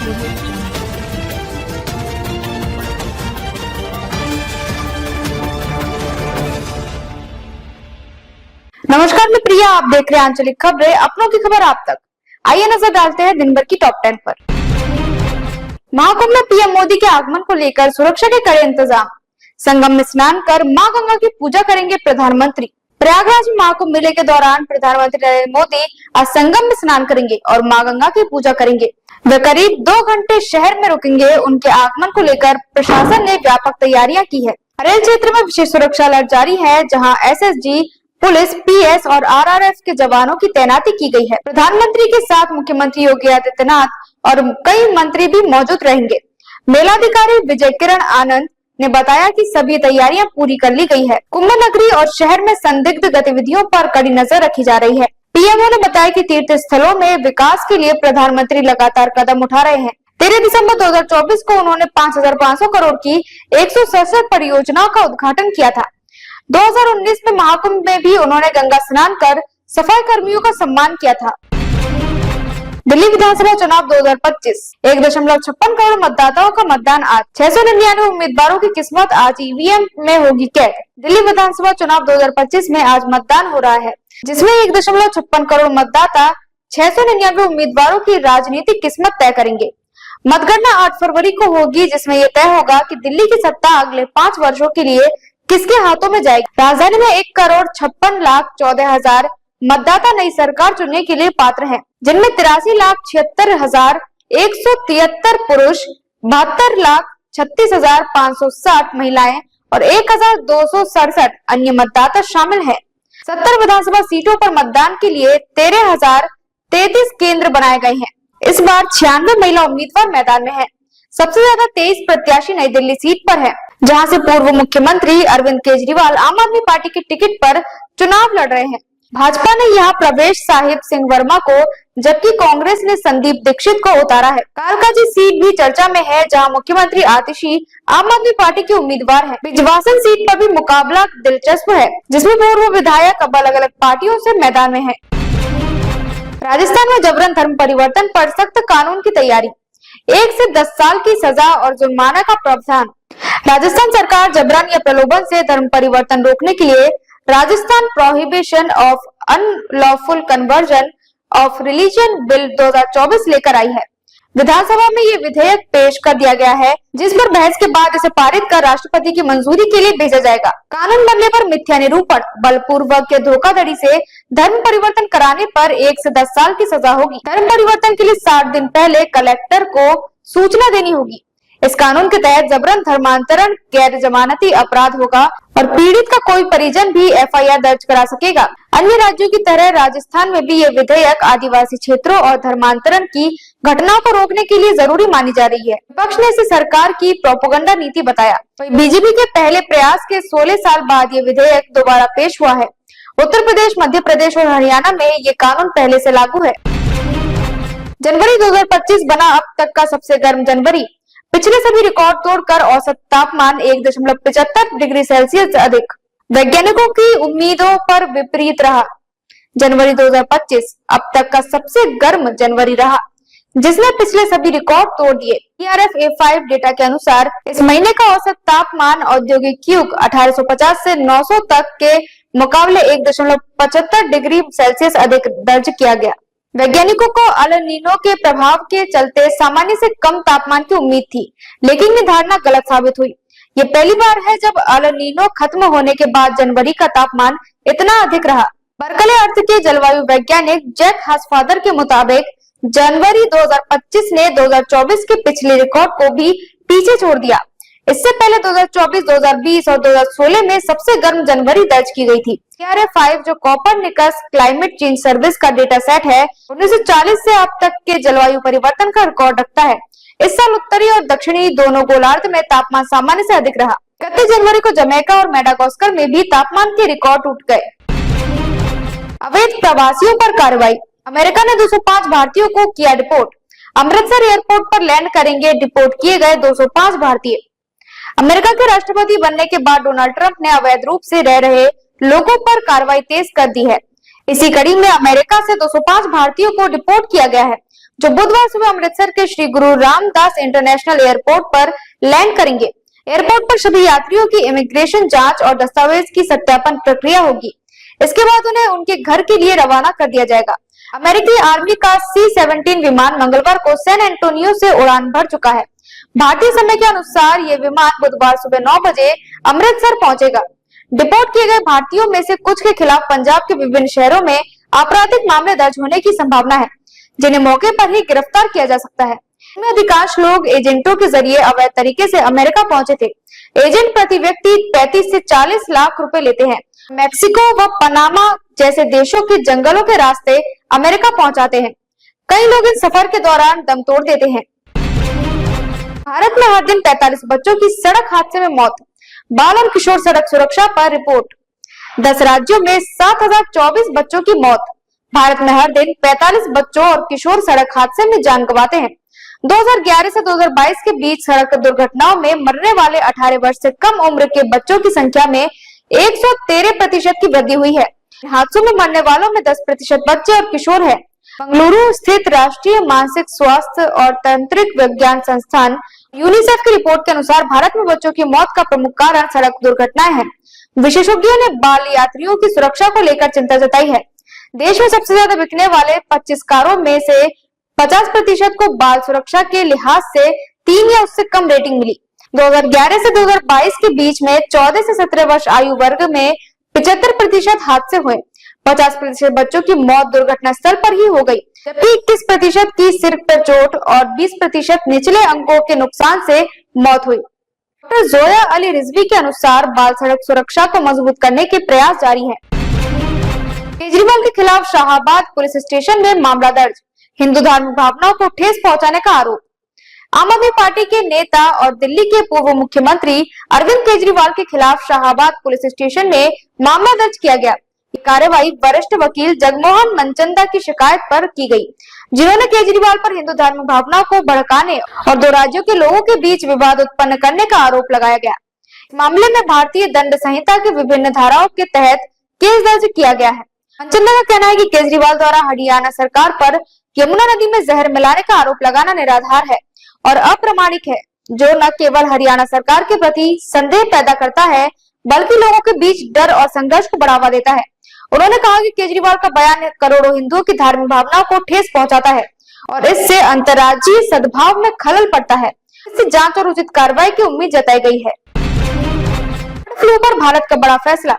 नमस्कार, मैं प्रिया, आप देख रहे हैं आंचलिक खबरें। अपनों की खबर आप तक। आइए नजर डालते हैं दिन भर की टॉप 10 पर। महाकुंभ में पीएम मोदी के आगमन को लेकर सुरक्षा के कड़े इंतजाम। संगम में स्नान कर मां गंगा की पूजा करेंगे प्रधानमंत्री। प्रयागराज में महाकुंभ मेले के दौरान प्रधानमंत्री नरेंद्र मोदी आज संगम में स्नान करेंगे और मां गंगा की पूजा करेंगे। वे करीब 2 घंटे शहर में रुकेंगे। उनके आगमन को लेकर प्रशासन ने व्यापक तैयारियां की है। हरेल क्षेत्र में विशेष सुरक्षा अलर्ट जारी है, जहां एसएसजी, पुलिस, पीएस और आरआरएफ के जवानों की तैनाती की गई है। प्रधानमंत्री के साथ मुख्यमंत्री योगी आदित्यनाथ और कई मंत्री भी मौजूद रहेंगे। मेलाधिकारी विजय किरण आनंद ने बताया कि सभी तैयारियां पूरी कर ली गई है। कुंभ नगरी और शहर में संदिग्ध गतिविधियों पर कड़ी नजर रखी जा रही है। पीएमओ ने बताया कि तीर्थ स्थलों में विकास के लिए प्रधानमंत्री लगातार कदम उठा रहे हैं। 13 दिसंबर 2024 को उन्होंने 5,500 करोड़ की 167 परियोजनाओं का उद्घाटन किया था। 2019 में महाकुंभ में भी उन्होंने गंगा स्नान कर सफाई कर्मियों का सम्मान किया था। दिल्ली विधानसभा चुनाव 2025, 1.56 करोड़ मतदाताओं का मतदान आज। 699 उम्मीदवारों की किस्मत आज ईवीएम में होगी कैद। दिल्ली विधानसभा चुनाव 2025 में आज मतदान हो रहा है, जिसमें 1.56 करोड़ मतदाता 699 उम्मीदवारों की राजनीतिक किस्मत तय करेंगे। मतगणना 8 फरवरी को होगी, जिसमें यह तय होगा कि दिल्ली की सत्ता अगले 5 वर्षों के लिए किसके हाथों में जाएगी। राजधानी में 1,56,14,000 मतदाता नई सरकार चुनने के लिए पात्र हैं, जिनमें 83,76,173 पुरुष, 72,36,560 महिलाएं और 1,267 अन्य मतदाता शामिल हैं। 70 विधानसभा सीटों पर मतदान के लिए 13,033 केंद्र बनाए गए हैं। इस बार 96 महिला उम्मीदवार मैदान में हैं। सबसे ज्यादा 23 प्रत्याशी नई दिल्ली सीट पर है, जहां से पूर्व मुख्यमंत्री अरविंद केजरीवाल आम आदमी पार्टी के टिकट पर चुनाव लड़ रहे हैं। भाजपा ने यहां प्रवेश साहिब सिंह वर्मा को, जबकि कांग्रेस ने संदीप दीक्षित को उतारा है। कालकाजी सीट भी चर्चा में है, जहां मुख्यमंत्री आतिशी आम आदमी पार्टी के उम्मीदवार हैं। बिजवासन सीट पर भी मुकाबला दिलचस्प है, जिसमें पूर्व विधायक अब अलग अलग पार्टियों से मैदान में है। राजस्थान में जबरन धर्म परिवर्तन पर सख्त कानून की तैयारी। 1 से 10 साल की सजा और जुर्माना का प्रावधान। राजस्थान सरकार जबरन या प्रलोभन से धर्म परिवर्तन रोकने के लिए Rajasthan prohibition of unlawful conversion of religion bill 2024 लेकर आई है। विधानसभा में ये विधेयक पेश कर दिया गया है, जिस पर बहस के बाद इसे पारित कर राष्ट्रपति की मंजूरी के लिए भेजा जाएगा। कानून बनने पर मिथ्या निरूपण, बलपूर्वक या धोखाधड़ी से धर्म परिवर्तन कराने पर 1 से 10 साल की सजा होगी। धर्म परिवर्तन के लिए 60 दिन पहले कलेक्टर को सूचना देनी होगी। इस कानून के तहत जबरन धर्मांतरण गैर जमानती अपराध होगा और पीड़ित का कोई परिजन भी एफआईआर दर्ज करा सकेगा। अन्य राज्यों की तरह राजस्थान में भी ये विधेयक आदिवासी क्षेत्रों और धर्मांतरण की घटनाओं को रोकने के लिए जरूरी मानी जा रही है। विपक्ष ने इसे सरकार की प्रोपेगेंडा नीति बताया। वहीं बीजेपी के पहले प्रयास के 16 साल बाद ये विधेयक दोबारा पेश हुआ है। उत्तर प्रदेश, मध्य प्रदेश और हरियाणा में ये कानून पहले से लागू है। जनवरी 2025 बना अब तक का सबसे गर्म जनवरी। पिछले सभी रिकॉर्ड तोड़कर औसत तापमान 1.75 डिग्री सेल्सियस अधिक। वैज्ञानिकों की उम्मीदों पर विपरीत रहा। जनवरी 2025 अब तक का सबसे गर्म जनवरी रहा, जिसने पिछले सभी रिकॉर्ड तोड़ दिए। TRF-A5 डेटा के अनुसार इस महीने का औसत तापमान औद्योगिक युग 1850 से 900 तक के मुकाबले 1.75 डिग्री सेल्सियस अधिक दर्ज किया गया। वैज्ञानिकों को अल नीनो के प्रभाव के चलते सामान्य से कम तापमान की उम्मीद थी, लेकिन ये धारणा गलत साबित हुई। ये पहली बार है जब अल नीनो खत्म होने के बाद जनवरी का तापमान इतना अधिक रहा। बर्कले अर्थ के जलवायु वैज्ञानिक जैक हासफादर के मुताबिक जनवरी 2025 ने 2024 के पिछले रिकॉर्ड को भी पीछे छोड़ दिया। इससे पहले 2024, 2020 और 2016 में सबसे गर्म जनवरी दर्ज की गई थी। TRF-5 जो कोपरनिकस क्लाइमेट चेंज सर्विस का डेटा सेट है, 1940 से अब तक के जलवायु परिवर्तन का रिकॉर्ड रखता है। इस साल उत्तरी और दक्षिणी दोनों गोलार्ध में तापमान सामान्य से अधिक रहा। 31 जनवरी को जमैका और मेडागास्कर में भी तापमान के रिकॉर्ड टूट गए। अवैध प्रवासियों पर कार्रवाई। अमेरिका ने 205 भारतीयों को किया डिपोर्ट। अमृतसर एयरपोर्ट पर लैंड करेंगे डिपोर्ट किए गए 205 भारतीय। अमेरिका के राष्ट्रपति बनने के बाद डोनाल्ड ट्रंप ने अवैध रूप से रह रहे लोगों पर कार्रवाई तेज कर दी है। इसी कड़ी में अमेरिका से 205 भारतीयों को डिपोर्ट किया गया है, जो बुधवार सुबह अमृतसर के श्री गुरु रामदास इंटरनेशनल एयरपोर्ट पर लैंड करेंगे। एयरपोर्ट पर सभी यात्रियों की इमिग्रेशन जांच और दस्तावेज की सत्यापन प्रक्रिया होगी। इसके बाद उन्हें उनके घर के लिए रवाना कर दिया जाएगा। अमेरिकी आर्मी का C-17 विमान मंगलवार को सैन एंटोनियो से उड़ान भर चुका है। भारतीय समय के अनुसार ये विमान बुधवार सुबह 9 बजे अमृतसर पहुंचेगा। डिपोर्ट किए गए भारतीयों में से कुछ के खिलाफ पंजाब के विभिन्न शहरों में आपराधिक मामले दर्ज होने की संभावना है, जिन्हें मौके पर ही गिरफ्तार किया जा सकता है। इनमें अधिकांश लोग एजेंटों के जरिए अवैध तरीके से अमेरिका पहुंचे थे। एजेंट प्रति व्यक्ति 35 से 40 लाख रुपए लेते हैं। मैक्सिको व पनामा जैसे देशों के जंगलों के रास्ते अमेरिका पहुंचाते हैं। कई लोग इस सफर के दौरान दम तोड़ देते हैं। भारत में हर दिन 45 बच्चों की सड़क हादसे में मौत। बाल और किशोर सड़क सुरक्षा पर रिपोर्ट। 10 राज्यों में 7024 बच्चों की मौत। भारत में हर दिन 45 बच्चों और किशोर सड़क हादसे में जान गंवाते हैं। 2011 से 2022 के बीच सड़क दुर्घटनाओं में मरने वाले 18 वर्ष से कम उम्र के बच्चों की संख्या में 113% की वृद्धि हुई है। हादसों में मरने वालों में 10% बच्चे और किशोर हैं। बंगलुरु स्थित राष्ट्रीय मानसिक स्वास्थ्य और तंत्रिक विज्ञान संस्थान यूनिसेफ की रिपोर्ट के अनुसार भारत में बच्चों की मौत का प्रमुख कारण सड़क दुर्घटनाएं हैं। विशेषज्ञों ने बाल यात्रियों की सुरक्षा को लेकर चिंता जताई है। देश में सबसे ज्यादा बिकने वाले 25 कारों में से 50% को बाल सुरक्षा के लिहाज से 3 या उससे कम रेटिंग मिली। 2011 से 2022 के बीच में 14 से 17 वर्ष आयु वर्ग में 75% हादसे हुए। 50% बच्चों की मौत दुर्घटना स्थल पर ही हो गई, जबकि 21% की सिर पर चोट और 20% निचले अंगों के नुकसान से मौत हुई। डॉक्टर जोया अली रिजवी के अनुसार बाल सड़क सुरक्षा को मजबूत करने के प्रयास जारी हैं। केजरीवाल के खिलाफ शाहबाद पुलिस स्टेशन में मामला दर्ज। हिंदू धार्मिक भावनाओं को ठेस पहुंचाने का आरोप। आम आदमी पार्टी के नेता और दिल्ली के पूर्व मुख्यमंत्री अरविंद केजरीवाल के खिलाफ शाहबाद पुलिस स्टेशन में मामला दर्ज किया गया। ये कार्रवाई वरिष्ठ वकील जगमोहन मनचंदा की शिकायत पर की गई, जिन्होंने केजरीवाल पर हिंदू धार्मिक भावनाओं को भड़काने और 2 राज्यों के लोगों के बीच विवाद उत्पन्न करने का आरोप लगाया गया। इस मामले में भारतीय दंड संहिता के विभिन्न धाराओं के तहत केस दर्ज किया गया है। मनचंदा का कहना है कि केजरीवाल द्वारा हरियाणा सरकार पर यमुना नदी में जहर मिलाने का आरोप लगाना निराधार है और अप्रामाणिक है, जो न केवल हरियाणा सरकार के प्रति संदेह पैदा करता है, बल्कि लोगों के बीच डर और संघर्ष को बढ़ावा देता है। उन्होंने कहा कि केजरीवाल का बयान करोड़ों हिंदुओं की धार्मिक भावनाओं को ठेस पहुंचाता है और इससे अंतर्राज्यीय सद्भाव में खलल पड़ता है। इससे जांच और उचित कार्रवाई की उम्मीद जताई गई है। बर्ड फ्लू पर भारत का बड़ा फैसला।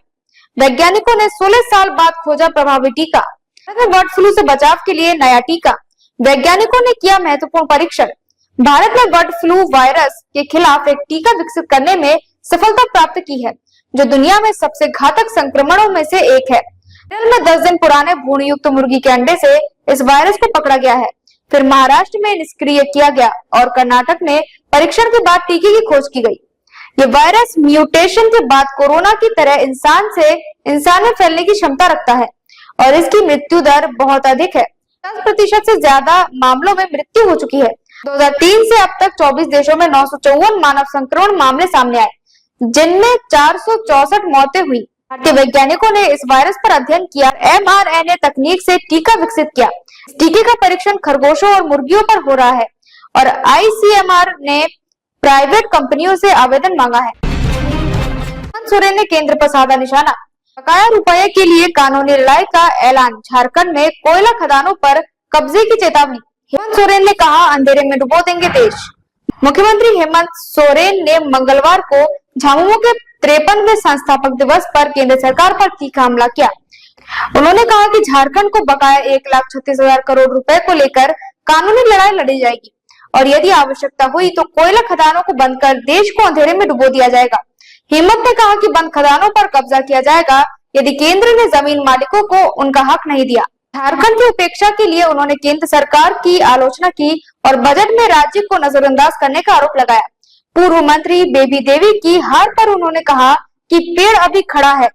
वैज्ञानिकों ने 16 साल बाद खोजा प्रभावी टीका। बर्ड फ्लू से बचाव के लिए नया टीका। वैज्ञानिकों ने किया महत्वपूर्ण परीक्षण। भारत ने बर्ड फ्लू वायरस के खिलाफ एक टीका विकसित करने में सफलता प्राप्त की है, जो दुनिया में सबसे घातक संक्रमणों में से एक है। केरल में 10 दिन पुराने भ्रूण युक्त मुर्गी के अंडे से इस वायरस को पकड़ा गया है, फिर महाराष्ट्र में निष्क्रिय किया गया और कर्नाटक में परीक्षण के बाद टीके की खोज की गई। ये वायरस म्यूटेशन के बाद कोरोना की तरह इंसान से इंसान में फैलने की क्षमता रखता है और इसकी मृत्यु दर बहुत अधिक है। 10% से ज्यादा मामलों में मृत्यु हो चुकी है। 2003 से अब तक 24 देशों में 954 मानव संक्रमण मामले सामने आए, जिनमें 464 मौतें हुई। भारतीय वैज्ञानिकों ने इस वायरस पर अध्ययन किया, mRNA तकनीक से टीका विकसित किया। इस टीके का परीक्षण खरगोशों और मुर्गियों पर हो रहा है और ICMR ने प्राइवेट कंपनियों से आवेदन मांगा है। हेमंत सोरेन ने केंद्र पर साधा निशाना। बकाया रुपये के लिए कानूनी लड़ाई का ऐलान। झारखंड में कोयला खदानों पर कब्जे की चेतावनी। हेमंत सोरेन ने कहा, अंधेरे में डुबो देंगे देश। मुख्यमंत्री हेमंत सोरेन ने मंगलवार को झामुमो के 53वें संस्थापक दिवस पर केंद्र सरकार पर तीखा हमला किया। उन्होंने कहा कि झारखंड को बकाया 1,36,000 करोड़ रुपए को लेकर कानूनी लड़ाई लड़ी जाएगी और यदि आवश्यकता हुई तो कोयला खदानों को बंद कर देश को अंधेरे में डुबो दिया जाएगा। हेमंत ने कहा कि बंद खदानों पर कब्जा किया जाएगा यदि केंद्र ने जमीन मालिकों को उनका हक नहीं दिया। झारखंड की उपेक्षा के लिए उन्होंने केंद्र सरकार की आलोचना की और बजट में राज्य को नजरअंदाज करने का आरोप लगाया। पूर्व मंत्री बेबी देवी की हार पर उन्होंने कहा कि पेड़ अभी खड़ा है,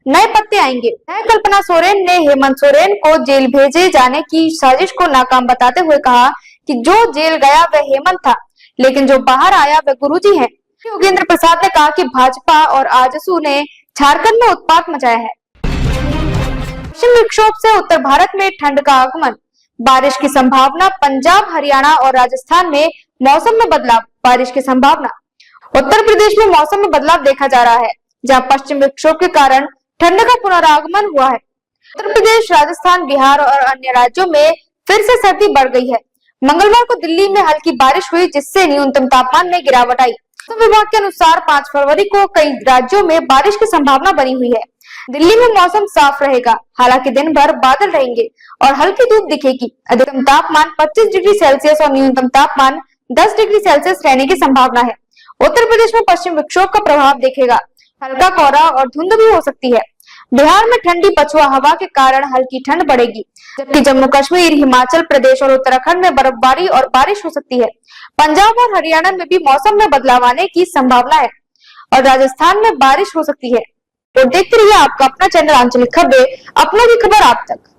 नए पत्ते आएंगे। कल्पना सोरेन ने हेमंत सोरेन को जेल भेजे जाने की साजिश को नाकाम बताते हुए कहा कि जो जेल गया वह हेमंत था, लेकिन जो बाहर आया वह गुरुजी है। योगेंद्र प्रसाद ने कहा कि भाजपा और आजसू ने झारखंड में उत्पात मचाया है। पश्चिम विक्षोभ से उत्तर भारत में ठंड का आगमन। बारिश की संभावना। पंजाब, हरियाणा और राजस्थान में मौसम में बदलाव, बारिश की संभावना। उत्तर प्रदेश में मौसम में बदलाव देखा जा रहा है, जहां पश्चिम विक्षोभ के कारण ठंड का पुनरागमन हुआ है। उत्तर प्रदेश, राजस्थान, बिहार और अन्य राज्यों में फिर से सर्दी बढ़ गई है। मंगलवार को दिल्ली में हल्की बारिश हुई, जिससे न्यूनतम तापमान में गिरावट आई। मौसम विभाग के अनुसार 5 फरवरी को कई राज्यों में बारिश की संभावना बनी हुई है। दिल्ली में मौसम साफ रहेगा, हालांकि दिन भर बादल रहेंगे और हल्की धूप दिखेगी। अधिकतम तापमान 25 डिग्री सेल्सियस और न्यूनतम तापमान 10 डिग्री सेल्सियस रहने की संभावना है। उत्तर प्रदेश में पश्चिम विक्षोभ का प्रभाव दिखेगा, हल्का कोहरा और धुंध भी हो सकती है। बिहार में ठंडी पछुआ हवा के कारण हल्की ठंड बढ़ेगी, जबकि जम्मू कश्मीर, हिमाचल प्रदेश और उत्तराखंड में बर्फबारी और बारिश हो सकती है। पंजाब और हरियाणा में भी मौसम में बदलाव आने की संभावना है और राजस्थान में बारिश हो सकती है। तो देखते रहिए आपका अपना चैनल आंचलिक खबरें, अपनों की खबर आप तक।